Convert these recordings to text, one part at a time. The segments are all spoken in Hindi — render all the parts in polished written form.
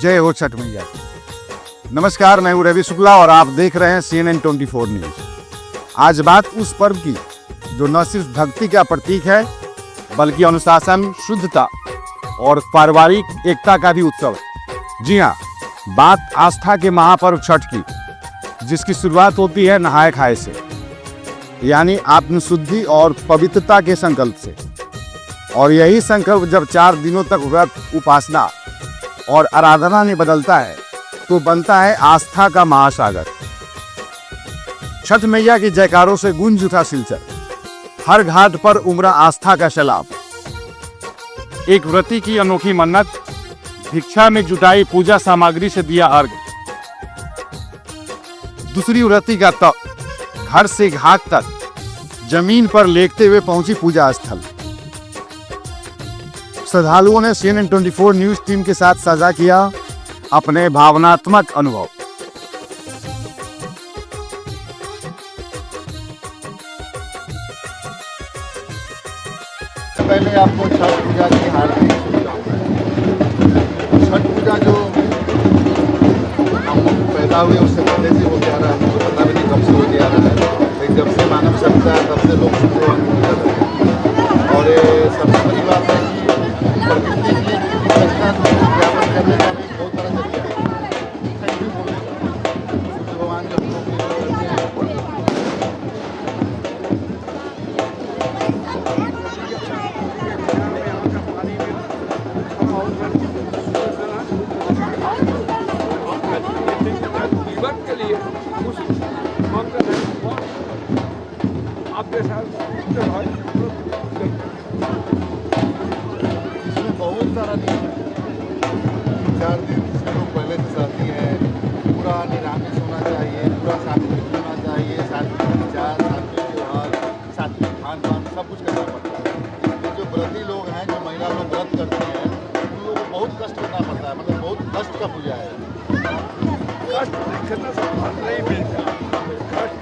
जय हो छठ मैया। नमस्कार, मैं हूं रवि शुक्ला और आप देख रहे हैं CNN 24 न्यूज। आज बात उस पर्व की जो न सिर्फ भक्ति का प्रतीक है बल्कि अनुशासन, शुद्धता और पारिवारिक एकता का भी उत्सव है। जी हाँ, बात आस्था के महापर्व छठ की, जिसकी शुरुआत होती है नहाए खाए से, यानी आत्मशुद्धि और पवित्रता के संकल्प से। और यही संकल्प जब 4 दिनों तक व्रत, उपासना और आराधना में बदलता है तो बनता है आस्था का महासागर। छठ मैया की जयकारों से गूंज उठा सिलचर, हर घाट पर उमड़ा आस्था का सैलाब। एक व्रती की अनोखी मन्नत, भिक्षा में जुटाई पूजा सामग्री से दिया अर्घ। दूसरी व्रती का तप, घर से घाट तक जमीन पर लेटते हुए पहुंची पूजा स्थल। श्रद्धालुओं ने CNN 24 न्यूज टीम के साथ साझा किया अपने भावनात्मक अनुभव। पहले आपको छठ पूजा की हार्दिक शुभकामनाएं। छठ पूजा जो हम पैदा हुए उससे पहले से हो जा रहा है, हमको पता भी नहीं कब से हो जा रहा है। लेकिन जब से मानव सभ्यता है तब से लोग पूजा कर रहे हैं। और ये सबसे बड़ी बात है कि प्रकृति की व्यवस्था व्यापन करने का भी बहुत बड़ा जरिया है। थैंक यू बोलने का भगवान जब लोग के लिए उस आपके साथ इसमें बहुत सारा नियम है। 4 दिन जिसमें लोग पहले से शादी है, पूरा निरामिष होना चाहिए, पूरा सात्विक होना चाहिए, सात्विक विचार, सात्विक व्यवहार, सात्विक खान पान, सब कुछ करना पड़ता है। इसमें जो व्रती लोग हैं, जो महिला लोग व्रत करते हैं, उन लोगों को बहुत कष्ट करना पड़ता है। मतलब बहुत कष्ट का पूजा है। कष्ट करना से फल नहीं मिलता। कष्ट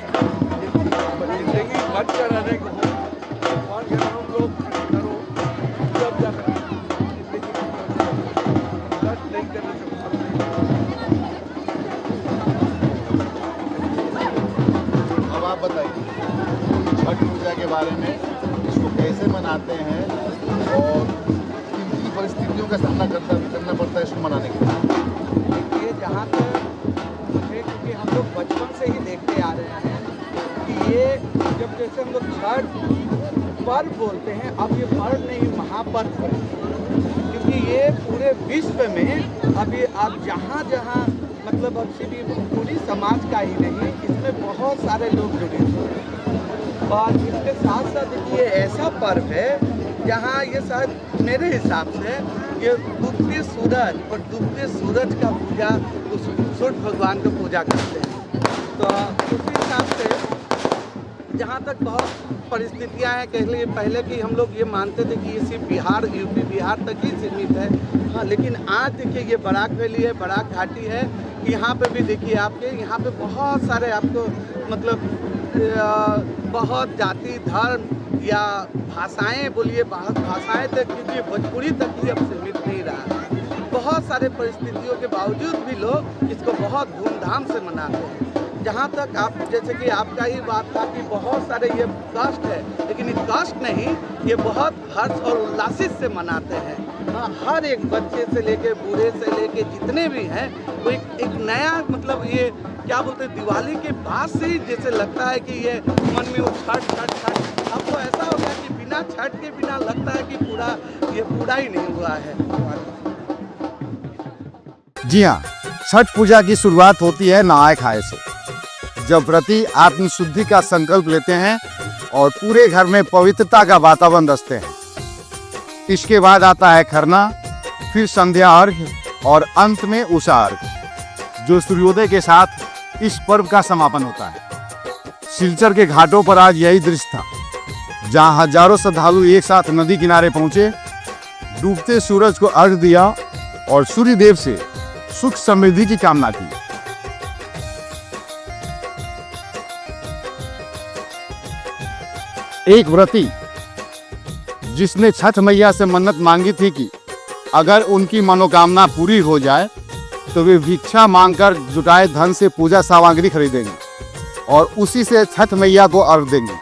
जिंदगी बच कर रहने को भगवान के नाम लोग करो, जब जाकर जिंदगी कष्ट नहीं करने से फल नहीं। अब आप बताइए छठ पूजा के बारे में, इसको कैसे मनाते हैं और किन किन परिस्थितियों का सामना करना पड़ता है इसको मनाने के लिए। ये जहाँ तक मुझे, क्योंकि हम लोग बचपन से ही देखते आ रहे हैं कि ये जब जैसे हम लोग छठ पर्व बोलते हैं, अब ये पर्व नहीं महापर्व है। क्योंकि ये पूरे विश्व में अभी आप जहाँ जहाँ मतलब अब सिर्फ पूरी समाज का ही नहीं, इसमें बहुत सारे लोग जुड़े हुए हैं। और इसके साथ साथ ये ऐसा पर्व है जहाँ ये शायद मेरे हिसाब से ये डूबते सूरज और डूबते सूरज का पूजा, उस सूर्य भगवान का पूजा करते हैं। तो उसी हिसाब से जहाँ तक बहुत परिस्थितियाँ हैं, कह लिए पहले कि हम लोग ये मानते थे कि ये सिर्फ बिहार, यूपी बिहार तक ही सीमित है। हाँ, लेकिन आज देखिए ये बराक वैली है, बराक घाटी है, यहाँ पे भी देखिए आपके यहाँ पे बहुत सारे आपको मतलब बहुत जाति, धर्म या भाषाएं बोलिए, बहुत भाषाएं तक, क्योंकि भोजपुरी तक ही अब सीमित नहीं रहा है। बहुत सारे परिस्थितियों के बावजूद भी लोग इसको बहुत धूमधाम से मनाते हैं। जहाँ तक आप जैसे कि आपका ही बात था कि बहुत सारे ये कष्ट है, लेकिन ये कष्ट नहीं, ये बहुत हर्ष और उल्लासित से मनाते हैं। हाँ, हर एक बच्चे से लेके बूढ़े से लेके जितने भी हैं वो एक नया मतलब ये क्या बोलते हैं, दिवाली के बाद से ही जैसे लगता है कि ये मन में वो छठ छठ छठ। अब तो ऐसा हो गया कि बिना छठ के बिना लगता है कि ये पूरा ही नहीं हुआ है। जी हाँ, छठ पूजा की शुरुआत होती है नहाए खाए से, जब व्रती आत्मशुद्धि का संकल्प लेते हैं और पूरे घर में पवित्रता का वातावरण रचते हैं। इसके बाद आता है खरना, फिर संध्या अर्घ और अंत में उषा अर्घ, जो सूर्योदय के साथ इस पर्व का समापन होता है। सिलचर के घाटों पर आज यही दृश्य था, जहां हजारों श्रद्धालु एक साथ नदी किनारे पहुंचे, डूबते सूरज को अर्घ दिया और सूर्य देव से सुख समृद्धि की कामना की। एक व्रती जिसने छठ मैया से मन्नत मांगी थी कि अगर उनकी मनोकामना पूरी हो जाए तो वे भिक्षा मांगकर जुटाए धन से पूजा सामग्री खरीदेंगे और उसी से छठ मैया को अर्घ देंगे।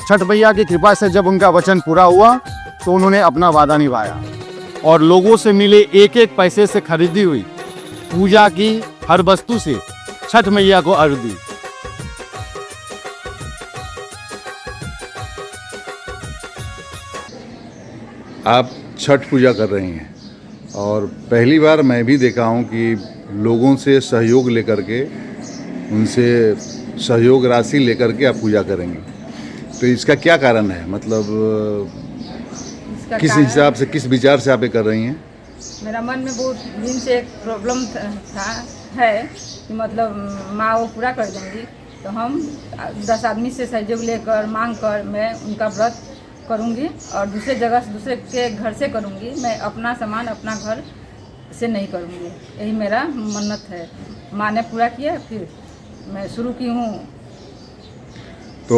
छठ मैया की कृपा से जब उनका वचन पूरा हुआ तो उन्होंने अपना वादा निभाया और लोगों से मिले एक एक पैसे से खरीदी हुई पूजा की हर वस्तु से छठ मैया को अर्घ दी। आप छठ पूजा कर रही हैं और पहली बार मैं भी देखा हूं कि लोगों से सहयोग लेकर के, उनसे सहयोग राशि लेकर के आप पूजा करेंगी, तो इसका क्या कारण है? मतलब इसका किस कारण- हिसाब से, किस विचार से आप ये कर रही हैं? मेरा मन में बहुत दिन से एक प्रॉब्लम है कि मतलब माँ वो पूरा कर देंगी, तो हम 10 आदमी से सहयोग लेकर मांग कर मैं उनका व्रत करूंगी और दूसरे जगह से, दूसरे के घर से करूंगी। मैं अपना सामान अपना घर से नहीं करूंगी, यही मेरा मन्नत है। माँ ने पूरा किया, फिर मैं शुरू की हूँ। तो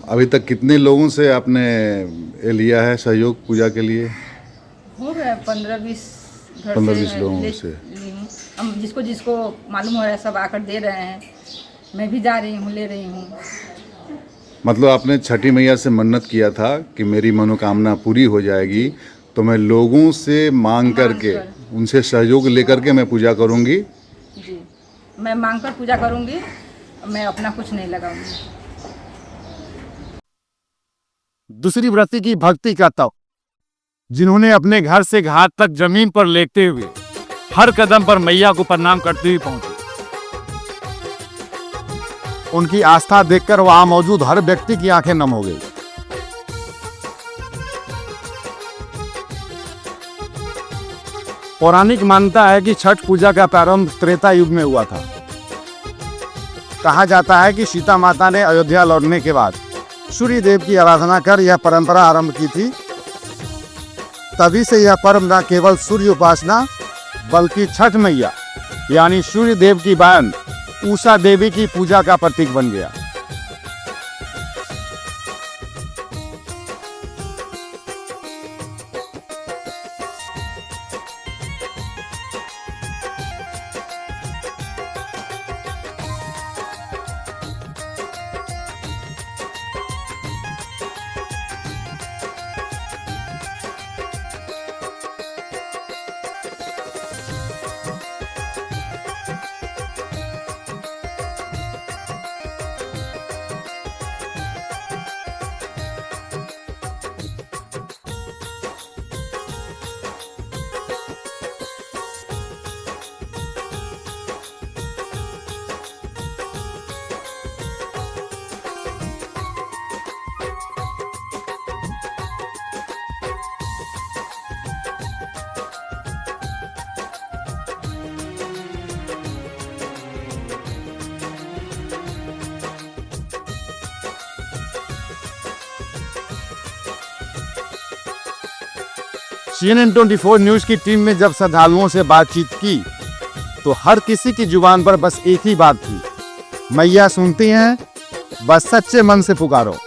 अभी तक कितने लोगों से आपने ये लिया है सहयोग पूजा के लिए? हो गए 15-20 घर 15-20 से लोगों ले से। ली हूँ। हम जिसको जिसको मालूम हो रहा है सब आकर दे रहे हैं, मैं भी जा रही हूँ, ले रही हूँ। मतलब आपने छठी मैया से मन्नत किया था कि मेरी मनोकामना पूरी हो जाएगी, तो मैं लोगों से मांग करके, उनसे सहयोग लेकर के मैं पूजा करूंगी। जी, मैं मांग कर पूजा करूँगी, मैं अपना कुछ नहीं लगाऊंगी। दूसरी व्रती की भक्ति का तप, जिन्होंने अपने घर से घाट तक जमीन पर लेटते हुए हर कदम पर मैया को प्रणाम करते हुए पहुंचे। उनकी आस्था देखकर वहां मौजूद हर व्यक्ति की आंखें नम हो गई। पौराणिक मान्यता है कि छठ पूजा का प्रारंभ त्रेता युग में हुआ था। कहा जाता है कि सीता माता ने अयोध्या लौटने के बाद सूर्य देव की आराधना कर यह परंपरा आरंभ की थी। तभी से यह पर्व न केवल सूर्य उपासना बल्कि छठ मैया यानी सूर्य देव की बहन उषा देवी की पूजा का प्रतीक बन गया। CNN 24 न्यूज की टीम ने जब श्रद्धालुओं से बातचीत की तो हर किसी की जुबान पर बस एक ही बात थी, मैया सुनती हैं, बस सच्चे मन से पुकारो।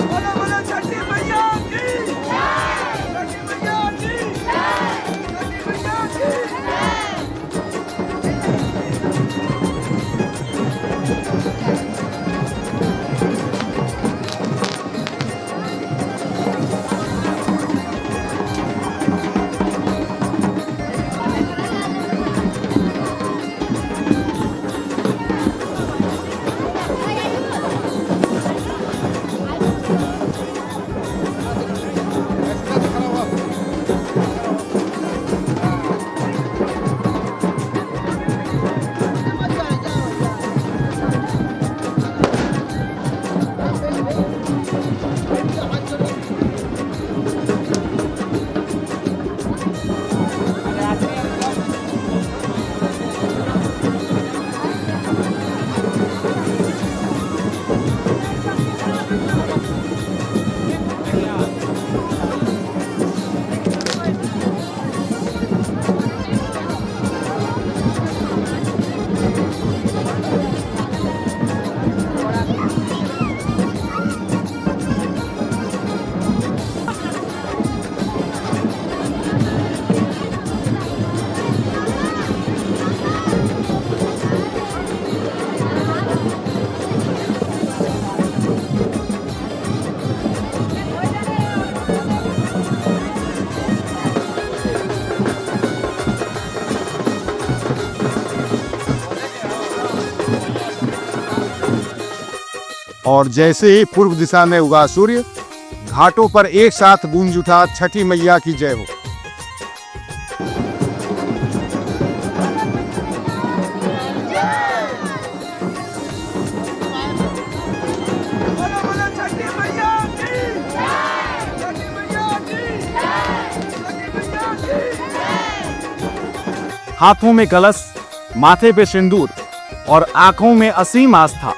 बोलो बोलो छठी मैया की छठी मैया की छठी मैया की और जैसे ही पूर्व दिशा में उगा सूर्य, घाटों पर एक साथ गूंज उठा छठी मैया की जय हो। बोलो बोलो छठी मैया की छठी मैया की छठी मैया की हाथों में कलश, माथे पे सिंदूर और आंखों में असीम आस्था।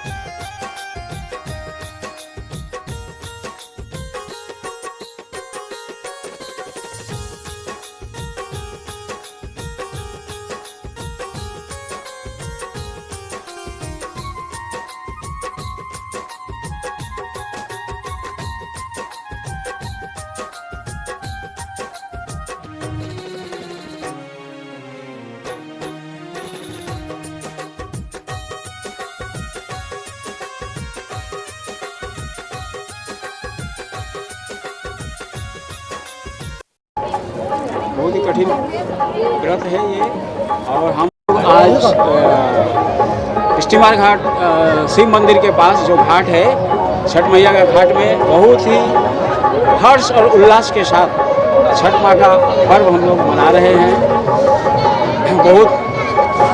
बहुत ही कठिन व्रत है ये। और हम लोग आज स्टीमर घाट शिव मंदिर के पास जो घाट है, छठ मैया का घाट में बहुत ही हर्ष और उल्लास के साथ छठ माँ का पर्व हम लोग मना रहे हैं। बहुत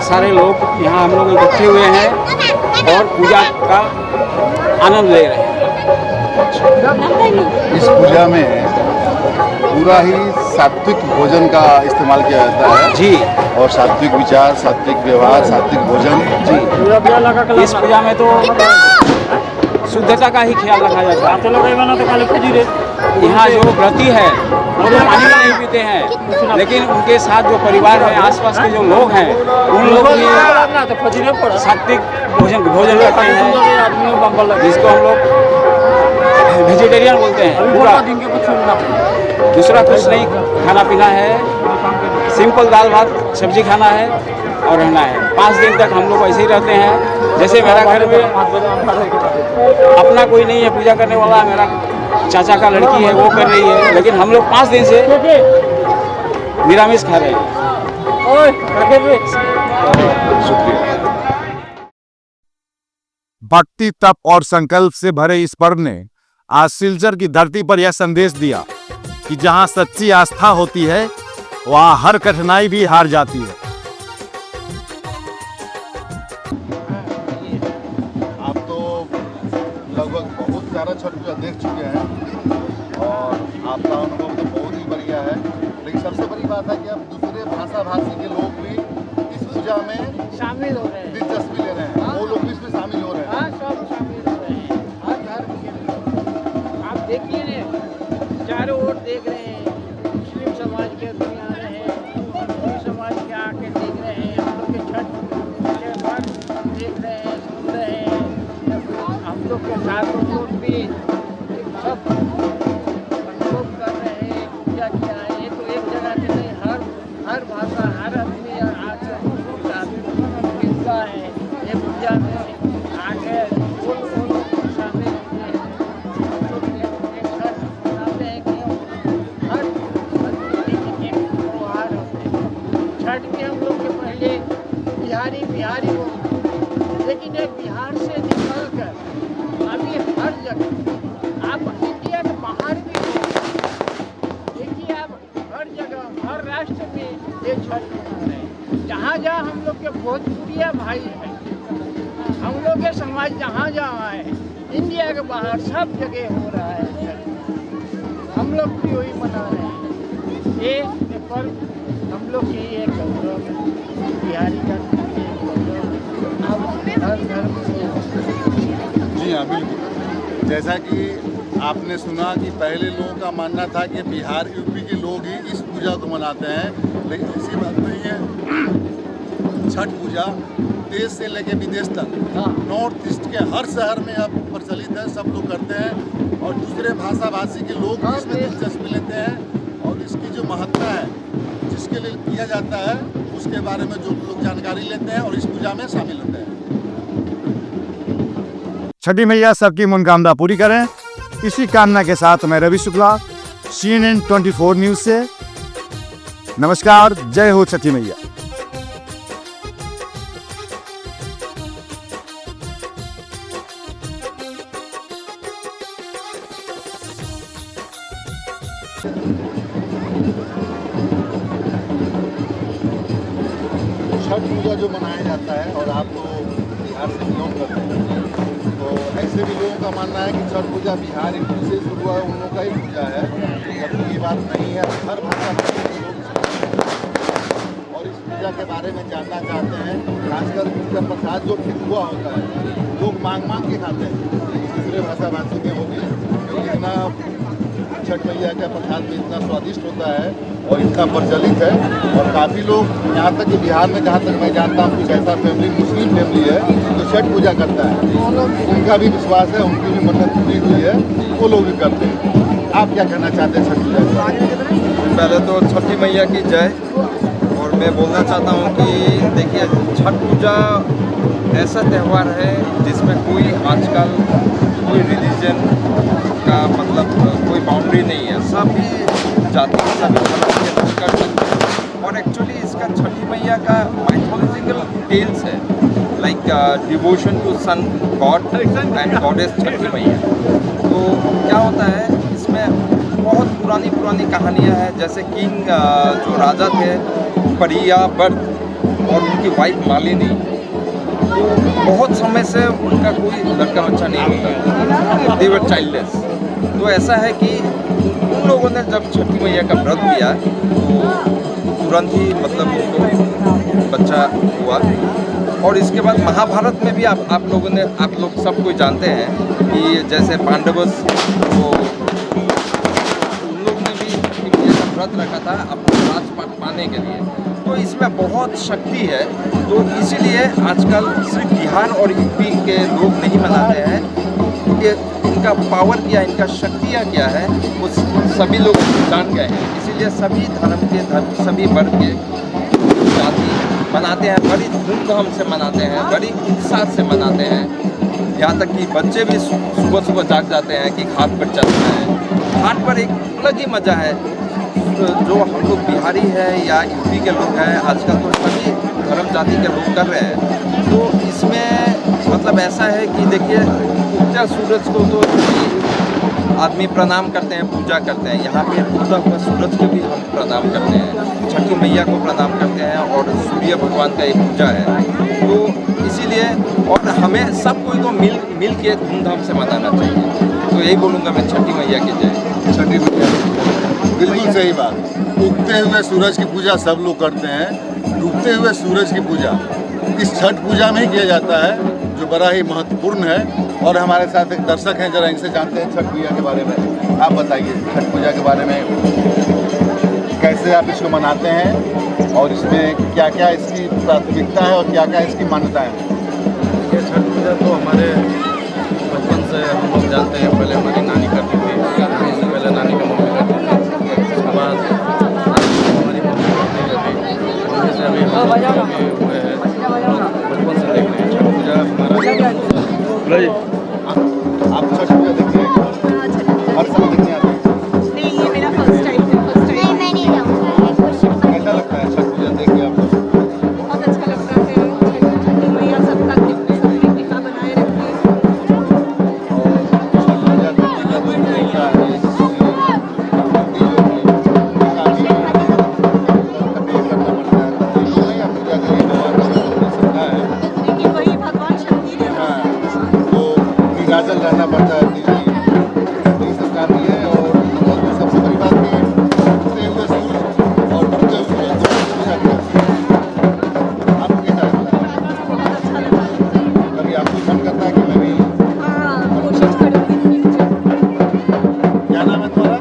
सारे लोग यहाँ हम लोग इकट्ठे हुए हैं और पूजा का आनंद ले रहे हैं। इस पूजा में पूरा ही सात्विक भोजन का इस्तेमाल किया जाता है जी। और सात्विक विचार, सात्विक व्यवहार, सात्विक भोजन जी। इस पूजा में तो शुद्धता का ही ख्याल रखा जाता है। यहाँ जो व्रती है वो लोग पानी भी नहीं पीते हैं, लेकिन उनके साथ जो परिवार है, आसपास के जो लोग हैं, उन लोग भी सात्विक भोजन करते हैं, जिसको हम लोग वेजिटेरियन बोलते हैं। पूरा दूसरा कुछ नहीं खाना पीना है, सिंपल दाल भात सब्जी खाना है और रहना है। 5 दिन तक हम लोग ऐसे ही रहते हैं। जैसे मेरा घर में अपना कोई नहीं है पूजा करने वाला, मेरा चाचा का लड़की है वो कर रही है, लेकिन हम लोग 5 दिन से निरामिष खा रहे हैं। भक्ति, तप और संकल्प से भरे इस पर्व ने आज सिलचर की धरती पर यह संदेश दिया कि जहां सच्ची आस्था होती है वहाँ हर कठिनाई भी हार जाती है। आप तो लगभग बहुत सारा छठ पूजा देख चुके हैं और आपका अनुभव तो बहुत ही बढ़िया है, लेकिन सबसे बड़ी बात है कि अब दूसरे भाषा भाषी के लोग भी इस पूजा में शामिल हो रहे हैं। दिलचस्पी ले रहे हैं, वो लोग भी इसमें शामिल हो रहे हैं। हाँ, सब शामिल हो रहे हैं, हर धर्म के लोग। आप देखिए ना, चारों ओर देख रहे हैं, मुस्लिम समाज के आदमी आ रहे हैं, हिंदू समाज के आके देख रहे हैं, हम लोग के छठ के बाद देख रहे हैं, सुन रहे हैं। हम लोग के साथ लोग भी सब संयोग कर रहे हैं, पूजा किया है। ये तो एक जगह के नहीं, हर भाषा, हर आदमी आज मिलता है ये पूजा में आके वो लोग शामिल होते हैं। हम लोग एक साथ मनाते हैं कि हर आदमी एक त्योहार होते हैं। छठ में हम लोग के पहले बिहारी हो, लेकिन एक बिहार से निकल कर अभी हर जगह आप इंडिया के बाहर भी देखिए, आप हर जगह हर राष्ट्र में ये छठ मना रहे हैं। जहाँ हम लोग के भोजपुरिया भाई हैं, हम लोग के समाज जहाँ है, इंडिया के बाहर सब जगह हो रहा है छठ। हम लोग भी वही मना रहे हैं। ये पर्व हम लोग की एक गौरव है, बिहारी का एक गौरव। अब हर धर्म से जी हाँ, बिल्कुल। जैसा कि आपने सुना कि पहले लोगों का मानना था कि बिहार यूपी के लोग ही इस पूजा को मनाते हैं, लेकिन ऐसी बात नहीं है। छठ पूजा देश से लेकर विदेश तक नॉर्थ ईस्ट के हर शहर में अब प्रचलित है, सब लोग करते हैं और दूसरे भाषा भाषी के लोग भी इसमें दिलचस्पी लेते हैं। और इसकी जो महत्ता है, जिसके लिए किया जाता है, उसके बारे में जो लोग जानकारी लेते हैं और इस पूजा में शामिल होते हैं। छठी मैया सबकी मनोकामना पूरी करें, इसी कामना के साथ मैं रवि शुक्ला, CNN 24 न्यूज से नमस्कार। जय हो छठी मैया। छठ पूजा जो मनाया जाता है, और आप तो बिहार से बिलोंग करते हैं, तो ऐसे भी लोगों का मानना है कि छठ पूजा बिहार यूपी से शुरू हुआ है, उन लोगों का ही पूजा है, जबकि ये बात नहीं है। हर भाषा के लोग और इस पूजा के बारे में जानना चाहते हैं। खासकर पूजा प्रसाद जो ठेकुआ होता है, लोग मांग के खाते हैं। दूसरे भाषा भाषी के वो भी, क्योंकि इतना छठ मैया का प्रसाद भी इतना स्वादिष्ट होता है और इतना प्रचलित है। और काफ़ी लोग, यहाँ तक कि बिहार में जहाँ तक मैं जानता हूँ, कुछ ऐसा फैमिली, मुस्लिम फैमिली है जो छठ पूजा करता है, उनका भी विश्वास है, उनकी भी मन्नत पूरी हुई है, वो लोग भी करते हैं। आप क्या कहना चाहते हैं छठ पूजा के? पहले तो छठी मैया की जय। और मैं बोलना चाहता हूँ कि देखिए, छठ पूजा ऐसा त्यौहार है जिसमें कोई आजकल कोई रिलीजन का मतलब कोई बाउंड्री नहीं है, सभी जाति सभी धर्म के लोग कर सकते हैं। और एक्चुअली इसका छठी मैया का माइथोलॉजिकल टेल्स है, like devotion to sun god and goddess Chhathi Maiya. तो क्या होता है, इसमें बहुत पुरानी कहानियाँ हैं, जैसे किंग जो राजा थे परियावर्त और उनकी वाइफ मालिनी, तो बहुत समय से उनका कोई लड़का बच्चा नहीं होता, दे वर चाइल्डलेस। तो ऐसा है कि उन लोगों ने जब छठी मैया का व्रत किया तो तुरंत ही मतलब उनको बच्चा हुआ। और इसके बाद महाभारत में भी आप लोग सब कोई जानते हैं कि जैसे पांडवस, तो उन लोग ने भी छठी मैया का व्रत रखा था अपना राजपाट पाने के लिए। तो इसमें बहुत शक्ति है, तो इसीलिए आजकल सिर्फ बिहार और यूपी के लोग नहीं मनाते हैं, क्योंकि इनका पावर क्या, इनका शक्तियाँ क्या है, वो सभी लोग जान गए हैं। इसीलिए सभी धर्म के सभी वर्ग के जाति मनाते हैं, बड़ी धूमधाम से मनाते हैं, बड़ी उत्साह से मनाते हैं। यहाँ तक कि बच्चे भी सुबह जाग जाते हैं कि घाट पर चलते हैं। घाट पर एक अलग ही मज़ा है। जो हम लोग बिहारी है या यूपी के लोग हैं, आजकल तो सभी धर्म जाति के लोग कर रहे हैं। तो इसमें मतलब ऐसा है कि देखिए, उगते सूरज को तो आदमी प्रणाम करते हैं, पूजा करते हैं। यहाँ पे उगता हुआ सूरज को भी हम प्रणाम करते हैं, छठी मैया को प्रणाम करते हैं और सूर्य भगवान का एक पूजा है। तो इसीलिए और हमें सब कोई को मिल के धूमधाम से मनाना चाहिए। तो यही बोलूँगा मैं, छठी मैया की जय। छठी मैया, बिल्कुल सही बात। उगते हुए सूरज की पूजा सब लोग करते हैं, डूबते हुए सूरज की पूजा इस छठ पूजा में ही किया जाता है, जो बड़ा ही महत्वपूर्ण है। और हमारे साथ एक दर्शक हैं, जरा इनसे जानते हैं छठ पूजा के बारे में। आप बताइए छठ पूजा के बारे में, कैसे आप इसको मनाते हैं और इसमें क्या क्या इसकी प्राथमिकता है और क्या क्या इसकी मान्यता है? ये छठ पूजा तो हमारे बचपन से हम लोग जानते हैं। पहले हमारी नानी करती थी, नानी से पहले नानी का मम्मी करती थी, उसके बाद हमारी मम्मी करती है, मम्मी से अभी हम लोग हुए हैं, बचपन से देख रहे हैं छठ पूजा हमारा। आप छठ पूजा देखते हैं? हर साल देखने आते हैं? नहीं, ये मेरा फर्स्ट टाइम है। नहीं, मैं नहीं जाऊँगा। कैसा लगता है छठ पूजा देख के आपको? बहुत अच्छा लगता है। छठी मैया सबका कृपा बनाए रखती है। और छठ पूजा करने का जो तरीका है, लेकिन वही भगवान शक्ति देता है। गाजल रहना पड़ता है, यही सब काम है। और सबसे बड़ी बात कि उगते हुए सूरज और डूबते हुए सूरज दोनों की पूजा करते हैं। आपको कैसा लगता है? बहुत अच्छा लगा। कभी आपको मन करता है कि मैं भी हाँ, कोशिश करूँगी फ्यूचर। क्या नाम है तुम्हारा?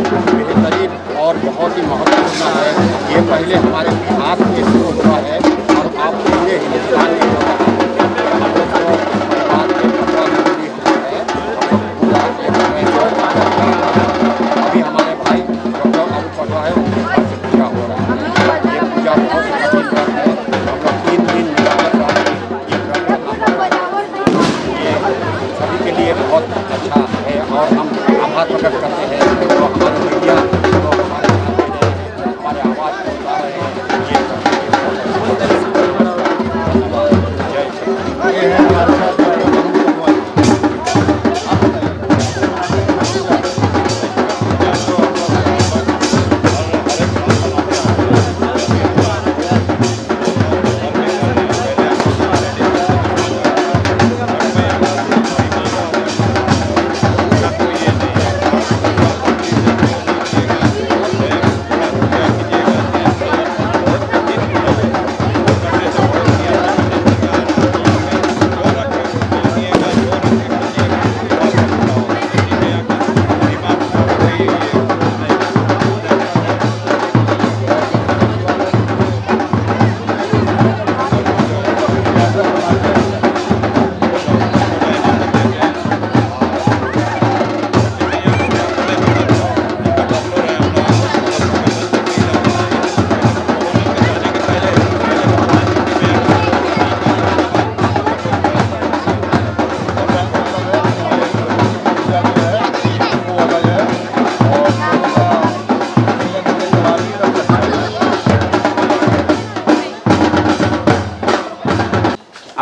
और बहुत ही महत्वपूर्ण है। ये पहले हमारे बिहार में शुरू हुआ है और अब पूरे हिंदुस्तान में हो रहा है। हम लोग को बिहार में 15 नदी है, पूरा अभी हमारे भाई डॉक्टर अभी पढ़ रहा है, उनके घर से पूजा हो रहा है। ये पूजा बहुत ही कठिन व्रत है। हम लोग 3 दिन लगातार ये व्रत करना ये सभी के लिए बहुत अच्छा है और हम आभार प्रकट करते हैं। तो हमारे मीडिया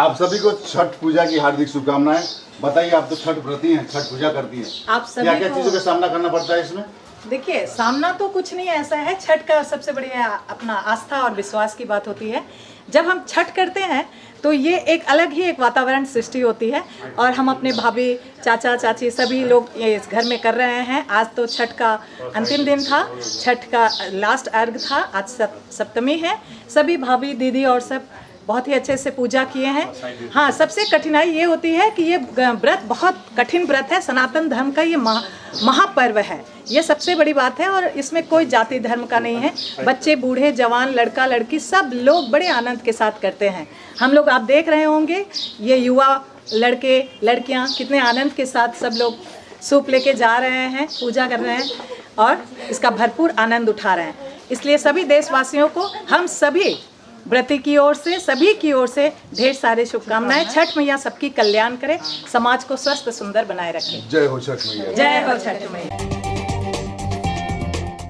आप सभी को छठ पूजा की हार्दिक शुभकामनाएं। बताइए, आप तो छठ व्रती हैं, छठ पूजा करती हैं, आप सभी क्या क्या को- चीजों का सामना करना पड़ता है इसमें? देखिए, सामना तो कुछ नहीं ऐसा है। छठ का सबसे बड़ी अपना आस्था और विश्वास की बात होती है। जब हम छठ करते हैं तो ये एक अलग ही एक वातावरण सृष्टि होती है और हम अपने भाभी चाचा चाची सभी लोग ये इस घर में कर रहे हैं। आज तो छठ का अंतिम दिन था, छठ का लास्ट अर्घ था, आज सप्तमी है। सभी भाभी दीदी और सब बहुत ही अच्छे से पूजा किए हैं। हाँ, सबसे कठिनाई ये होती है कि ये व्रत बहुत कठिन व्रत है। सनातन धर्म का ये महापर्व है, ये सबसे बड़ी बात है। और इसमें कोई जाति धर्म का नहीं है। बच्चे बूढ़े जवान लड़का लड़की सब लोग बड़े आनंद के साथ करते हैं। हम लोग आप देख रहे होंगे, ये युवा लड़के लड़कियां कितने आनंद के साथ सब लोग सूप लेके जा रहे हैं, पूजा कर रहे हैं। और इसका भरपूर आनंद उठा रहे हैं। इसलिए सभी देशवासियों को हम सभी व्रती की ओर से, सभी की ओर से ढेर सारे शुभकामनाएं। छठ मैया सबकी कल्याण करे, समाज को स्वस्थ सुंदर बनाए रखे। जय हो छठ मैया। जय हो छठ मैया।